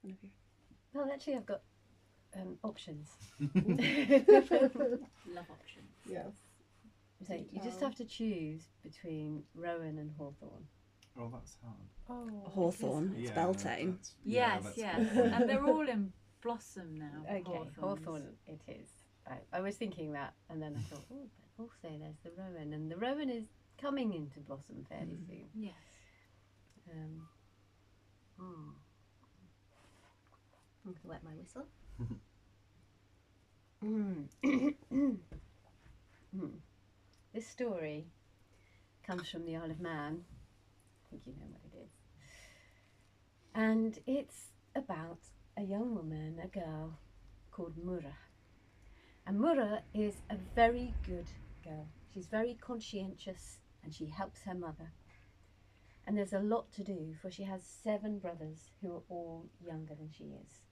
One of you. Well, actually, I've got options. Love options. Yes. So you just have to choose between Rowan and Hawthorn. Oh, that's hard. Oh, Hawthorn. It's Beltane. Yes, that's yes. Hawthorn. And they're all in blossom now. Okay, Hawthorns. Hawthorn it is. I was thinking that, and then I thought, oh, but also there's the Rowan, and the Rowan is coming into blossom fairly soon. Yes. I'm going to wet my whistle. This story comes from the Isle of Man. I think you know what it is. And it's about a young woman, a girl called Mura. And Mura is a very good girl. She's very conscientious and she helps her mother. And there's a lot to do, for she has 7 brothers who are all younger than she is.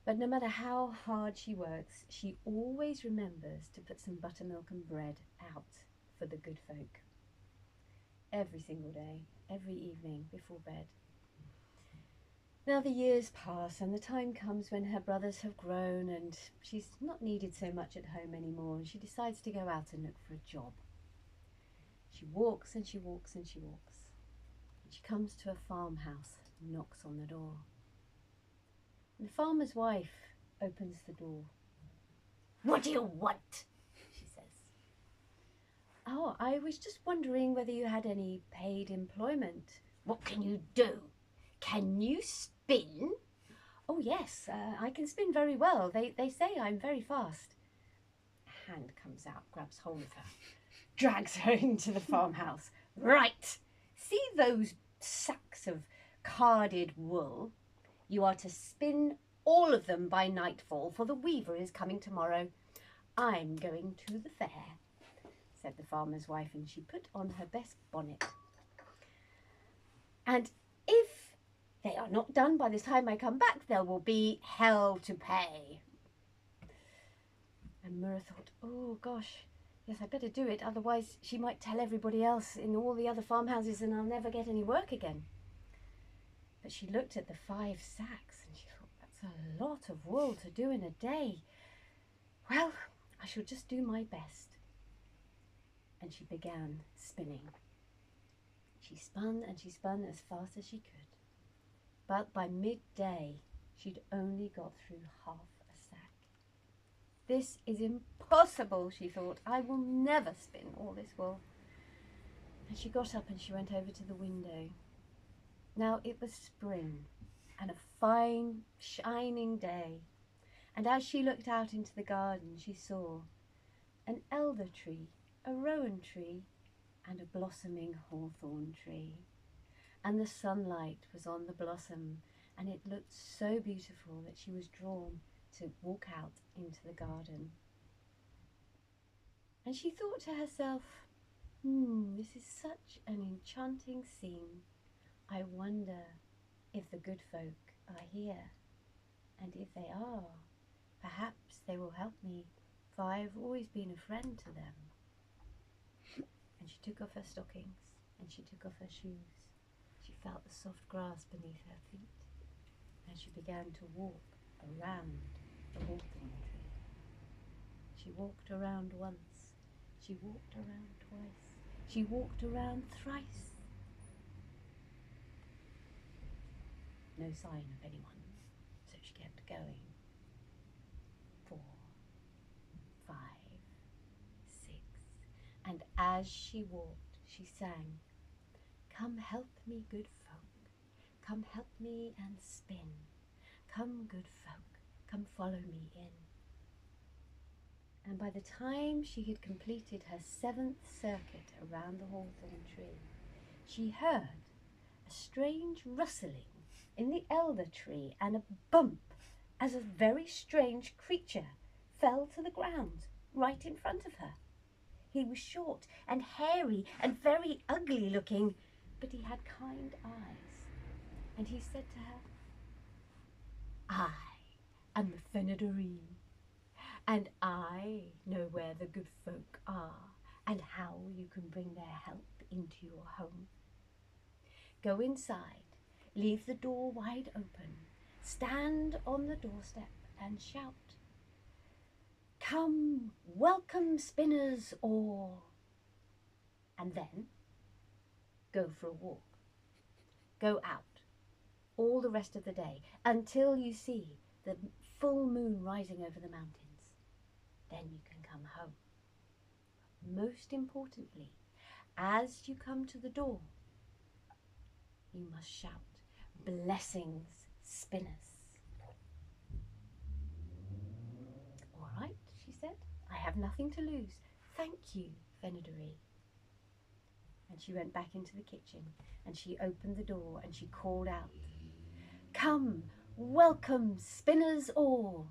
But no matter how hard she works, she always remembers to put some buttermilk and bread out for the good folk. Every single day, every evening before bed. Now the years pass and the time comes when her brothers have grown and she's not needed so much at home anymore, and she decides to go out and look for a job. She walks and she walks and she walks. And she comes to a farmhouse and knocks on the door. And the farmer's wife opens the door. "What do you want?" she says. "Oh, I was just wondering whether you had any paid employment." "What can you do? Can you spin?" "Oh yes, I can spin very well. They say I'm very fast." A hand comes out, grabs hold of her, drags her into the farmhouse. "Right, see those sacks of carded wool? You are to spin all of them by nightfall, for the weaver is coming tomorrow." "I'm going to the fair," said the farmer's wife, and she put on her best bonnet. "And if they are not done by the time I come back, there will be hell to pay." And Mura thought, oh gosh, yes, I better do it, otherwise she might tell everybody else in all the other farmhouses and I'll never get any work again. But she looked at the 5 sacks and she thought, that's a lot of wool to do in a day. Well, I shall just do my best. And she began spinning. She spun and she spun as fast as she could. But by midday, she'd only got through half a sack. "This is impossible," she thought. "I will never spin all this wool." And she got up and she went over to the window. Now it was spring and a fine, shining day. And as she looked out into the garden, she saw an elder tree, a rowan tree, and a blossoming hawthorn tree. And the sunlight was on the blossom, and it looked so beautiful that she was drawn to walk out into the garden. And she thought to herself, this is such an enchanting scene. I wonder if the good folk are here. And if they are, perhaps they will help me, for I have always been a friend to them. And she took off her stockings, and she took off her shoes. She felt the soft grass beneath her feet, and she began to walk around the hawthorn tree. She walked around once, she walked around twice, she walked around thrice. No sign of anyone, so she kept going. 4, 5, 6, and as she walked, she sang, "Come help me, good folk, come help me and spin. Come, good folk, come follow me in." And by the time she had completed her 7th circuit around the hawthorn tree, she heard a strange rustling in the elder tree and a bump as a very strange creature fell to the ground right in front of her. He was short and hairy and very ugly looking, but he had kind eyes. And he said to her, "I am the Fenadoree, and I know where the good folk are and how you can bring their help into your home. Go inside, Leave the door wide open. Stand on the doorstep and shout, "Come, welcome spinners all." And then go for a walk. Go out all the rest of the day until you see the full moon rising over the mountains. Then you can come home. Most importantly, as you come to the door, you must shout, "Blessings, spinners." "All right," she said, "I have nothing to lose. Thank you, Venadore." And she went back into the kitchen and she opened the door and she called out, "Come, welcome, spinners all."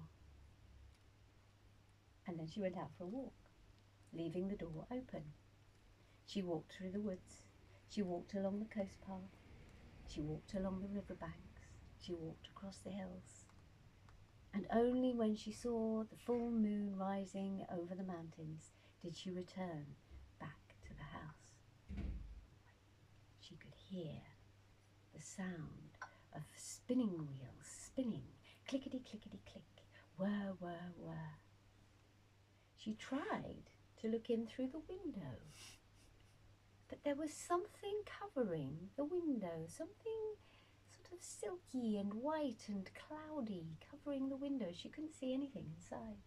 And then she went out for a walk, leaving the door open. She walked through the woods. She walked along the coast path. She walked along the river banks. She walked across the hills. And only when she saw the full moon rising over the mountains did she return back to the house. She could hear the sound of spinning wheels spinning, clickety-clickety-click, whir, whir, whir. She tried to look in through the window, but there was something covering the window, something sort of silky and white and cloudy covering the window. She couldn't see anything inside.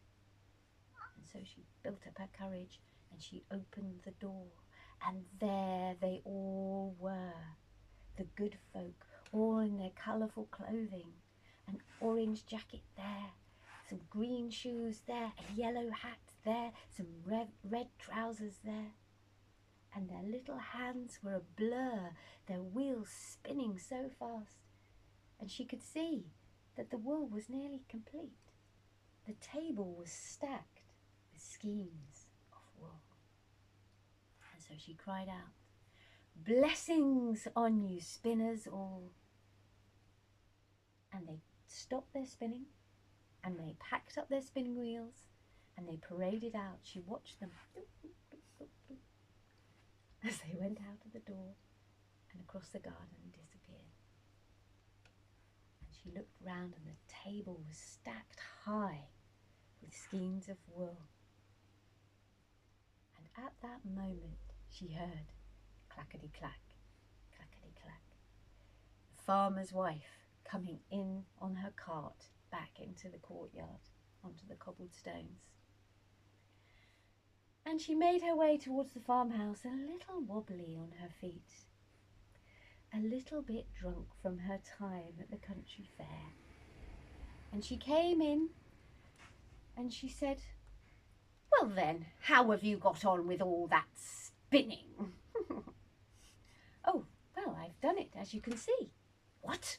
And so she built up her courage and she opened the door, and there they all were, the good folk, all in their colourful clothing, an orange jacket there, some green shoes there, a yellow hat there, some red trousers there. And their little hands were a blur, their wheels spinning so fast. And she could see that the wool was nearly complete. The table was stacked with skeins of wool. And so she cried out, "Blessings on you, spinners all." And they stopped their spinning, and they packed up their spinning wheels, and they paraded out. She watched them as they went out of the door and across the garden and disappeared. And she looked round, and the table was stacked high with skeins of wool. And at that moment she heard clackety-clack, clackety-clack. The farmer's wife coming in on her cart back into the courtyard, onto the cobbled stones. And she made her way towards the farmhouse, a little wobbly on her feet, a little bit drunk from her time at the country fair. And she came in and she said, "Well then, how have you got on with all that spinning?" "Oh, well, I've done it, as you can see." What?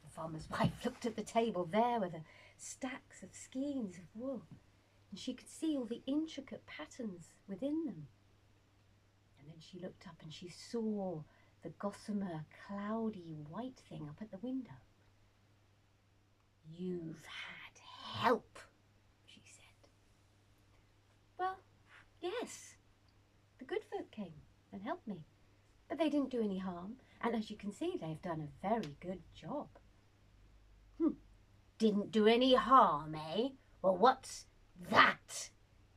The farmer's wife looked at the table. There were the stacks of skeins of wool, and she could see all the intricate patterns within them. And then she looked up and she saw the gossamer, cloudy white thing up at the window. "You've had help," she said. "Well, yes, the good folk came and helped me, but they didn't do any harm, and as you can see, they've done a very good job." "Didn't do any harm, eh? Well, what's that?"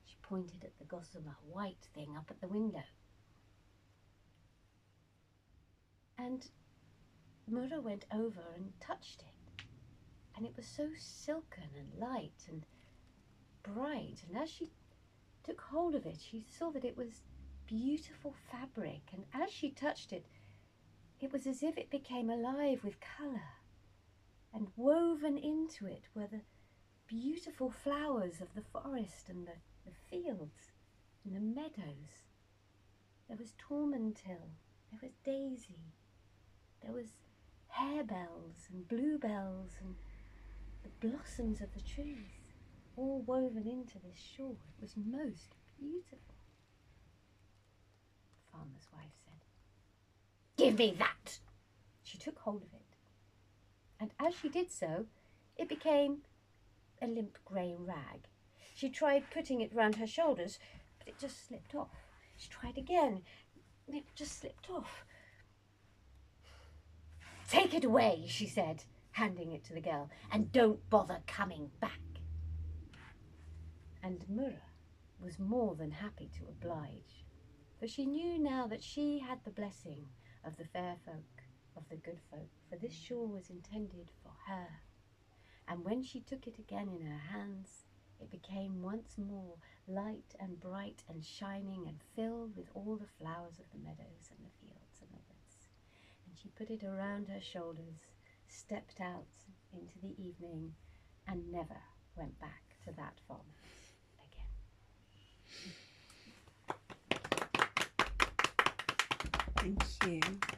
She pointed at the gossamer white thing up at the window. And Mura went over and touched it, and it was so silken and light and bright, and as she took hold of it, she saw that it was beautiful fabric, and as she touched it, it was as if it became alive with colour, and woven into it were the beautiful flowers of the forest and the fields and the meadows. There was tormentil, there was daisy, there was harebells and bluebells and the blossoms of the trees, all woven into this shawl. It was most beautiful. The farmer's wife said, "Give me that." She took hold of it, and as she did so, it became a limp grey rag. She tried putting it round her shoulders, but it just slipped off. She tried again, and it just slipped off. "Take it away," she said, handing it to the girl, "and don't bother coming back." And Murra was more than happy to oblige, for she knew now that she had the blessing of the fair folk, of the good folk, for this shawl was intended for her. And when she took it again in her hands, it became once more light and bright and shining and filled with all the flowers of the meadows and the fields and the woods. And she put it around her shoulders, stepped out into the evening, and never went back to that farmhouse again. Thank you.